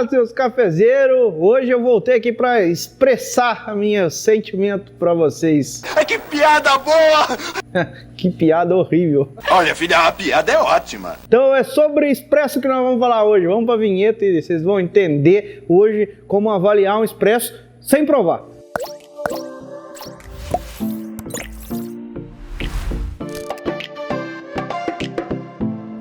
Olá, seus cafezeiros! Hoje eu voltei aqui para expressar meu sentimento para vocês. Que piada boa! Que piada horrível. Olha, filha, a piada é ótima. Então é sobre expresso que nós vamos falar hoje. Vamos para a vinheta e vocês vão entender hoje como avaliar um expresso sem provar.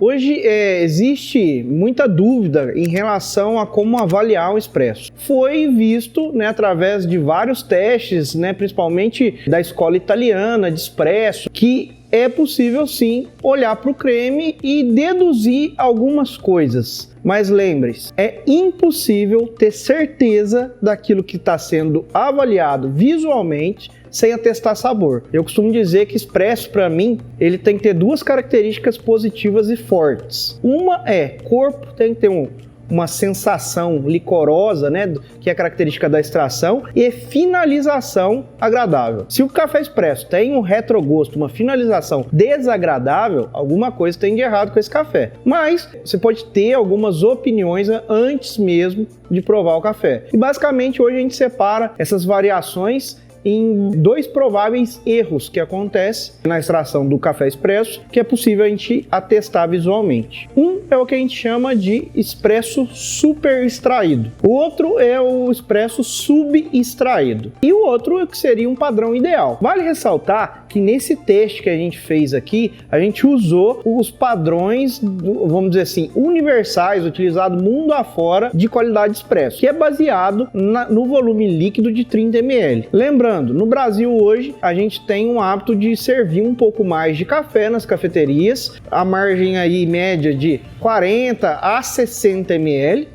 Hoje existe muita dúvida em relação a como avaliar um expresso. Foi visto, através de vários testes, principalmente da escola italiana de expresso, que é possível sim olhar para o creme e deduzir algumas coisas. Mas lembre-se, é impossível ter certeza daquilo que está sendo avaliado visualmente sem atestar sabor. Eu costumo dizer que expresso, para mim, ele tem que ter duas características positivas e fortes. Uma é, corpo tem que ter uma sensação licorosa, que é a característica da extração, e finalização agradável. Se o café expresso tem um retrogosto, uma finalização desagradável, alguma coisa tem de errado com esse café. Mas você pode ter algumas opiniões antes mesmo de provar o café. E basicamente hoje a gente separa essas variações em dois prováveis erros que acontecem na extração do café expresso, que é possível a gente atestar visualmente. Um é o que a gente chama de expresso super extraído. O outro é o expresso subextraído. E o outro é que seria um padrão ideal. Vale ressaltar que nesse teste que a gente fez aqui, a gente usou os padrões, vamos dizer assim, universais, utilizados mundo afora de qualidade expresso, que é baseado no volume líquido de 30 ml. Lembrando, no Brasil hoje a gente tem um hábito de servir um pouco mais de café nas cafeterias, a margem aí média de 40 a 60 ml,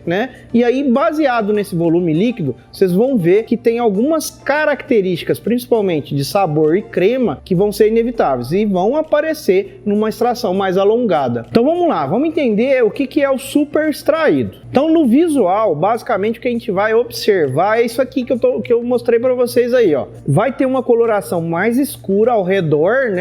E aí baseado nesse volume líquido, vocês vão ver que tem algumas características, principalmente de sabor e crema, que vão ser inevitáveis e vão aparecer numa extração mais alongada. Então vamos lá, vamos entender o que é o super extraído. Então no visual, basicamente o que a gente vai observar é isso aqui que eu mostrei para vocês aí, ó. Vai ter uma coloração mais escura ao redor,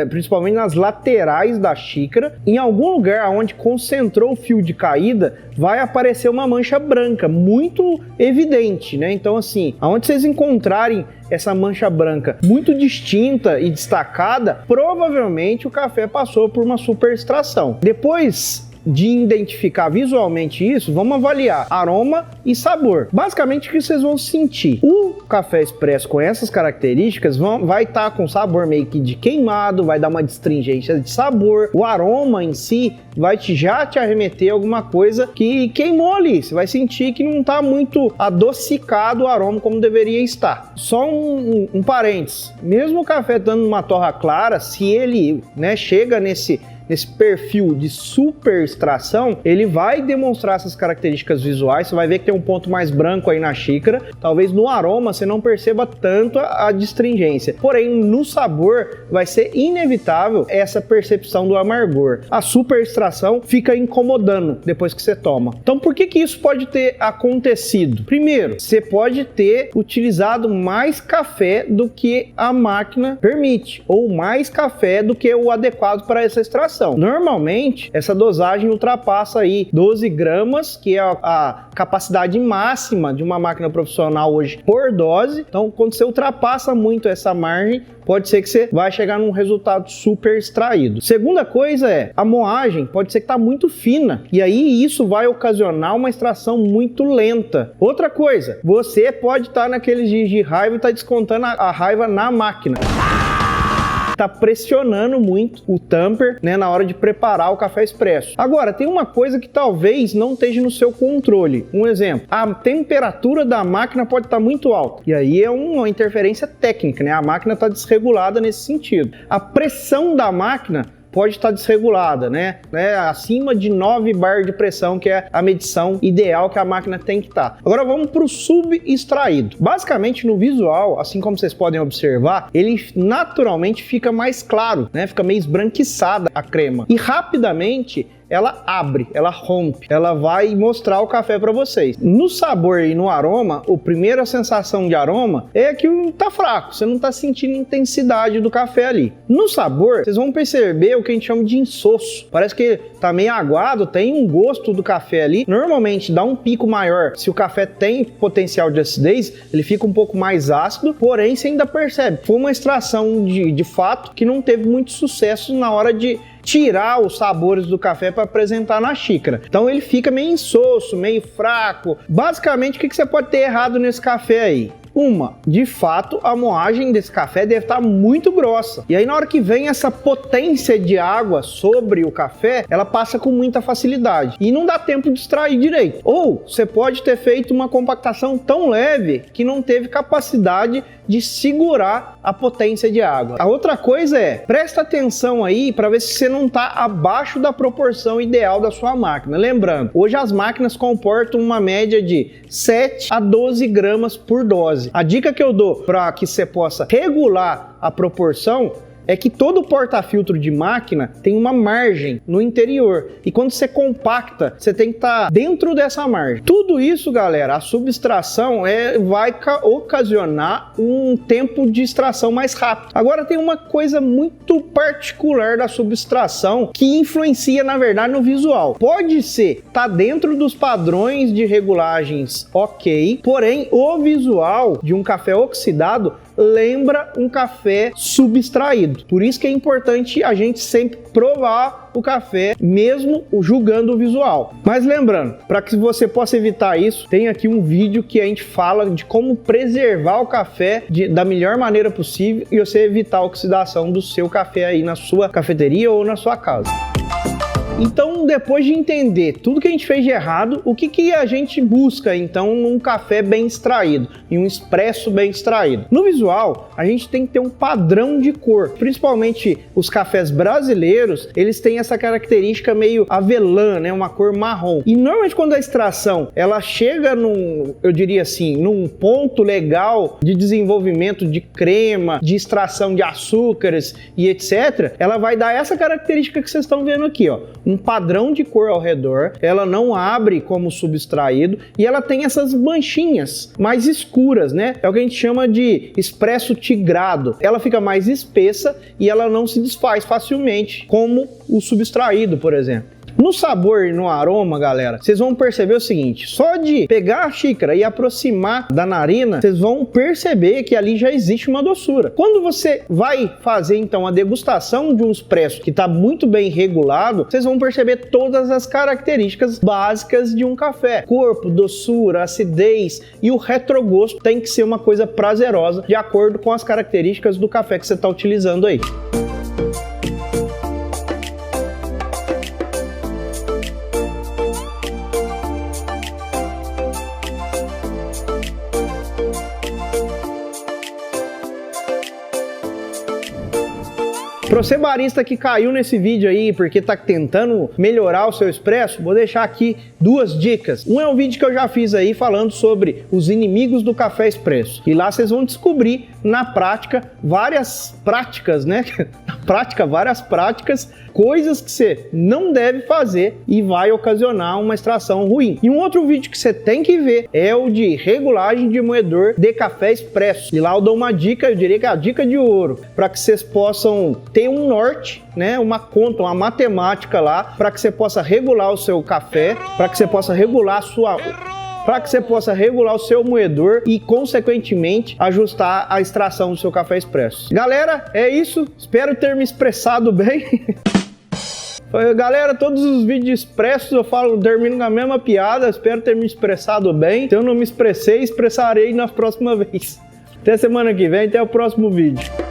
principalmente nas laterais da xícara. Em algum lugar onde concentrou o fio de caída, vai aparecer uma mancha branca, muito evidente, Então assim, aonde vocês encontrarem essa mancha branca muito distinta e destacada, provavelmente o café passou por uma super extração. Depois de identificar visualmente isso, vamos avaliar aroma e sabor. Basicamente, o que vocês vão sentir? O café expresso com essas características vai estar com sabor meio que de queimado, vai dar uma astringência de sabor. O aroma em si vai já te arremeter alguma coisa que queimou ali. Você vai sentir que não está muito adocicado o aroma como deveria estar. Só um parênteses. Mesmo o café dando uma torra clara, se ele chega nesse perfil de super extração, ele vai demonstrar essas características visuais. Você vai ver que tem um ponto mais branco aí na xícara. Talvez no aroma você não perceba tanto a astringência. Porém, no sabor vai ser inevitável essa percepção do amargor. A super extração fica incomodando depois que você toma. Então, por que isso pode ter acontecido? Primeiro, você pode ter utilizado mais café do que a máquina permite, ou mais café do que o adequado para essa extração. Normalmente, essa dosagem ultrapassa aí 12 gramas, que é a capacidade máxima de uma máquina profissional hoje por dose. Então, quando você ultrapassa muito essa margem, pode ser que você vai chegar num resultado super extraído. Segunda coisa é, a moagem pode ser que está muito fina, e aí isso vai ocasionar uma extração muito lenta. Outra coisa, você pode estar naqueles dias de raiva e estar descontando a raiva na máquina. Tá pressionando muito o tamper, na hora de preparar o café expresso. Agora, tem uma coisa que talvez não esteja no seu controle. Um exemplo, a temperatura da máquina pode estar muito alta. E aí é uma interferência técnica, A máquina está desregulada nesse sentido. A pressão da máquina pode estar desregulada, acima de 9 bar de pressão, que é a medição ideal que a máquina tem que estar. Agora vamos para o subextraído. Basicamente no visual, assim como vocês podem observar, ele naturalmente fica mais claro, fica meio esbranquiçada a crema. E rapidamente ela abre, ela rompe, ela vai mostrar o café para vocês. No sabor e no aroma, a primeira sensação de aroma é que tá fraco, você não tá sentindo intensidade do café ali. No sabor, vocês vão perceber o que a gente chama de insosso. Parece que tá meio aguado, tem um gosto do café ali. Normalmente dá um pico maior. Se o café tem potencial de acidez, ele fica um pouco mais ácido, porém você ainda percebe. Foi uma extração de fato que não teve muito sucesso na hora de tirar os sabores do café para apresentar na xícara. Então ele fica meio insosso, meio fraco. Basicamente, o que você pode ter errado nesse café aí? De fato, a moagem desse café deve estar muito grossa. E aí, na hora que vem essa potência de água sobre o café, ela passa com muita facilidade. E não dá tempo de extrair direito. Ou você pode ter feito uma compactação tão leve que não teve capacidade de segurar a potência de água. A outra coisa é, presta atenção aí para ver se você não está abaixo da proporção ideal da sua máquina. Lembrando, hoje as máquinas comportam uma média de 7 a 12 gramas por dose. A dica que eu dou para que você possa regular a proporção é que todo porta-filtro de máquina tem uma margem no interior. E quando você compacta, você tem que estar dentro dessa margem. Tudo isso, galera, a subextração vai ocasionar um tempo de extração mais rápido. Agora tem uma coisa muito particular da subextração que influencia, na verdade, no visual. Pode ser, tá dentro dos padrões de regulagens ok, porém o visual de um café oxidado lembra um café subextraído. Por isso que é importante a gente sempre provar o café, mesmo julgando o visual. Mas lembrando, para que você possa evitar isso, tem aqui um vídeo que a gente fala de como preservar o café da melhor maneira possível e você evitar a oxidação do seu café aí na sua cafeteria ou na sua casa. Então, depois de entender tudo que a gente fez de errado, o que a gente busca, então, num café bem extraído, em um expresso bem extraído? No visual, a gente tem que ter um padrão de cor. Principalmente os cafés brasileiros, eles têm essa característica meio avelã, né? Uma cor marrom. E normalmente quando a extração, ela chega eu diria assim, num ponto legal de desenvolvimento de crema, de extração de açúcares e etc., ela vai dar essa característica que vocês estão vendo aqui, ó. Um padrão de cor ao redor, ela não abre como subextraído e ela tem essas manchinhas mais escuras, né? É o que a gente chama de expresso tigrado. Ela fica mais espessa e ela não se desfaz facilmente, como o subextraído, por exemplo. No sabor e no aroma, galera, vocês vão perceber o seguinte: só de pegar a xícara e aproximar da narina, vocês vão perceber que ali já existe uma doçura. Quando você vai fazer então a degustação de um expresso que está muito bem regulado, vocês vão perceber todas as características básicas de um café: corpo, doçura, acidez, e o retrogosto tem que ser uma coisa prazerosa de acordo com as características do café que você está utilizando aí. Para você barista que caiu nesse vídeo aí porque tá tentando melhorar o seu expresso, vou deixar aqui duas dicas. Um é um vídeo que eu já fiz aí falando sobre os inimigos do café expresso. E lá vocês vão descobrir na prática várias práticas, né? Na prática, várias práticas, coisas que você não deve fazer e vai ocasionar uma extração ruim. E um outro vídeo que você tem que ver é o de regulagem de moedor de café expresso. E lá eu dou uma dica, eu diria que é a dica de ouro, para que vocês possam ter um norte, né, uma conta, uma matemática lá, para que você possa regular o seu café, para que você possa regular o seu moedor e, consequentemente, ajustar a extração do seu café expresso. Galera, é isso. Espero ter me expressado bem. Galera, todos os vídeos expressos eu termino com a mesma piada. Espero ter me expressado bem. Se eu não me expressei, expressarei na próxima vez. Até semana que vem, até o próximo vídeo.